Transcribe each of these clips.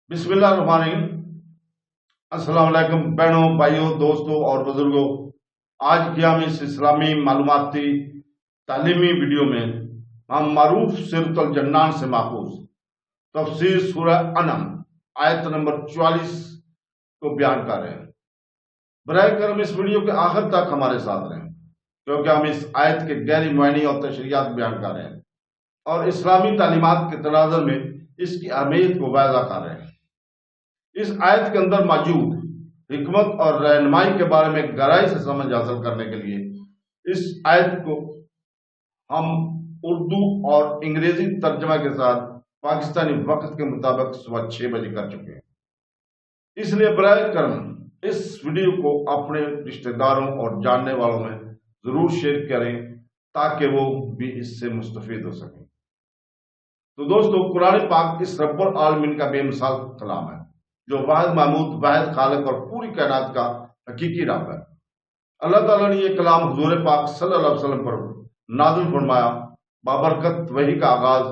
बिस्मिल्लाहिर्रहमानिर्रहीम। अस्सलाम वालेकुम बहनों, भाइयों, दोस्तों और बुजुर्गों। आज की हम इस इस्लामी मालूमाती तालीमी वीडियो में हम मारूफ सिरतुल जन्नान से माखूज तफसीर सूरह अनम आयत नंबर 44 को बयान कर रहे हैं। बराए करम इस वीडियो के आखिर तक हमारे साथ रहें, क्योंकि हम इस आयत के गहरी मायने और तशरीहात बयान कर रहे हैं और इस्लामी तालीमात के तनाज़ुर में इसकी अहमियत को वाज़ा कर रहे हैं। इस आयत के अंदर मौजूद हिकमत और रहनुमाई के बारे में गहराई से समझ हासिल करने के लिए इस आयत को हम उर्दू और अंग्रेजी तर्जमा के साथ पाकिस्तानी वक्त के मुताबिक सुबह 6 बजे कर चुके हैं। इसलिए बराए करम इस वीडियो को अपने रिश्तेदारों और जानने वालों में जरूर शेयर करें ताकि वो भी इससे मुस्तफीद हो सकें। तो दोस्तों, कुरान पाक इस रब्बुल आलमीन का बेमिसाल कलाम है, जो वाहिद महमूद, वाहिद खालिक और पूरी कायनात का हकीकी रब है। अल्लाह ताला ने यह कलाम हुजूर पाक सल्लल्लाहु अलैहि वसल्लम पर नाज़िल फरमाया। बाबरकत वही का आगाज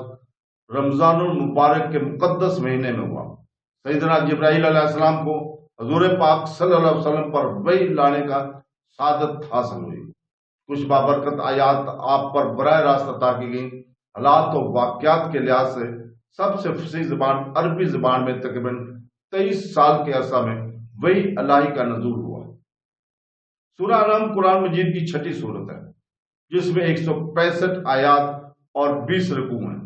रमजानुल मुबारक के मुकद्दस महीने में हुआ। सैयदना जिब्राइल अलैहिस्सलाम को हुजूर पाक सल्लल्लाहु अलैहि वसल्लम पर वही लाने का सादत हासिल हुई। कुछ बाबरकत आयात आप पर बराह रास्त अता की गई। हालात और वाक़यात के लिहाज से सबसे फसीह ज़बान अरबी ज़बान में तकरीबन 23 साल के अरसा में वही अल्लाही का नज़ूल हुआ। सूरह अनम कुरान मजीद की 6ठी सूरत है, जिसमें 165 आयात और 20 रुकू हैं।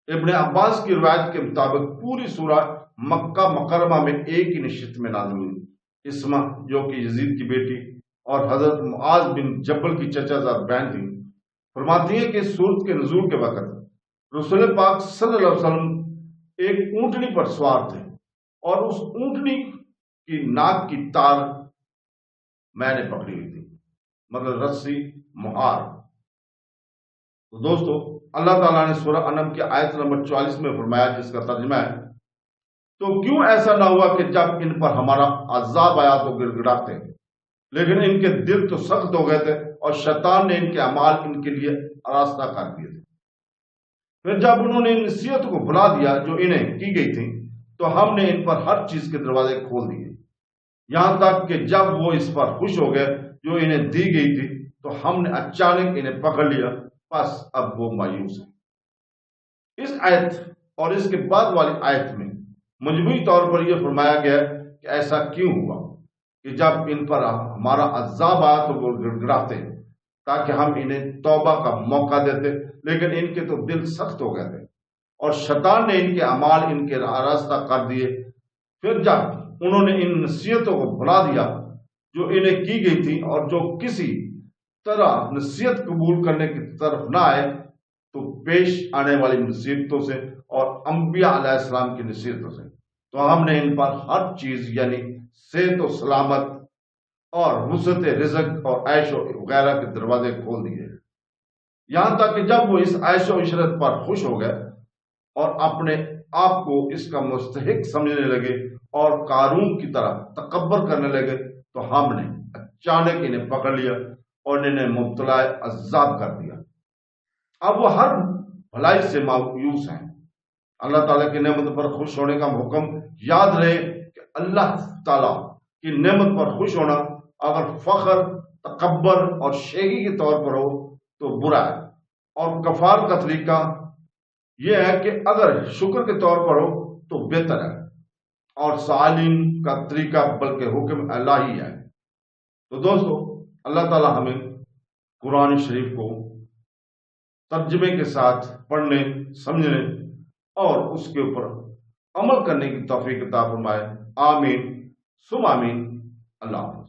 इब्ने अब्बास की रिवायत के मुताबिक पूरी सूरह मक्का मुकर्रमा में एक ही निश्चित में नाज़िल हुई। इस्मा, जो कि यजीद की बेटी और हजरत मुआज बिन जबल की चचाजाद बहन थी, फरमाती है कि सूरत के नज़ूल के वक़्त रसूल पाक सल्लल्लाहु अलैहि वसल्लम एक ऊंटनी पर सवार थे और उस ऊंटनी की नाक की तार मैंने पकड़ी हुई थी, मतलब रस्सी, मुहार। तो दोस्तों, अल्लाह ताला ने सूरह अनम की आयत नंबर 44 में फरमाया, जिसका तर्जुमा है, तो क्यों ऐसा ना हुआ कि जब इन पर हमारा अज़ाब आया तो गिड़गिड़ाते, लेकिन इनके दिल तो सख्त हो गए थे और शैतान ने इनके अमाल इनके लिए आरास्ता कर दिए थे। फिर जब उन्होंने इन नसीहत को भुला दिया जो इन्हें की गई थी, तो हमने इन पर हर चीज के दरवाजे खोल दिए, यहां तक कि जब वो इस पर खुश हो गए जो इन्हें दी गई थी, तो हमने अचानक इन्हें पकड़ लिया। बस अब वो मायूस है। इस आयत और इसके बाद वाली आयत में मजमूई तौर पर यह फरमाया गया कि ऐसा क्यों हुआ कि जब इन पर हमारा अज़ाब आया तो वो गिड़गिड़ाते, ताकि हम इन्हें तौबा का मौका देते, लेकिन इनके तो दिल सख्त हो गए थे और शैतान ने इनके अमाल इनके रास्ता कर दिए। फिर जब उन्होंने इन नसीहतों को भुला दिया जो इन्हें की गई थी और जो किसी तरह नसीहत कबूल करने की तरफ ना आए, तो पेश आने वाली नसीहतों से और अंबिया अलैहिस्सलाम की नसीहतों से, तो हमने इन पर हर चीज यानी सेहत और सलामत और वुसअत रिज़्क़ और ऐशो वगैरह के दरवाजे खोल दिए। यहां तक कि जब वो इस ऐशो इशरत पर खुश हो गए और अपने आप को इसका मुस्तहिक समझने लगे और कारून की तरह तकब्बर करने लगे, तो हमने अचानक इन्हें पकड़ लिया और इन्हें मुब्तला अज़ाब कर दिया। अब वो हर भलाई से मायूस हैं। अल्लाह ताला की नेमत पर खुश होने का हुक्म याद रहे कि अल्लाह ताला की नेमत पर खुश होना अगर फख्र, तकब्बर और शेखी के तौर पर हो तो बुरा है, और कफार का तरीका यह है कि अगर शुक्र के तौर पर हो तो बेहतर है, और सालिन का तरीका बल्कि हुक्म इलाही है। तो दोस्तों, अल्लाह ताला हमें कुरान शरीफ को तर्जुमे के साथ पढ़ने, समझने और उसके ऊपर अमल करने की तौफीक अता फरमाए। आमीन सुम आमीन। अल्लाह।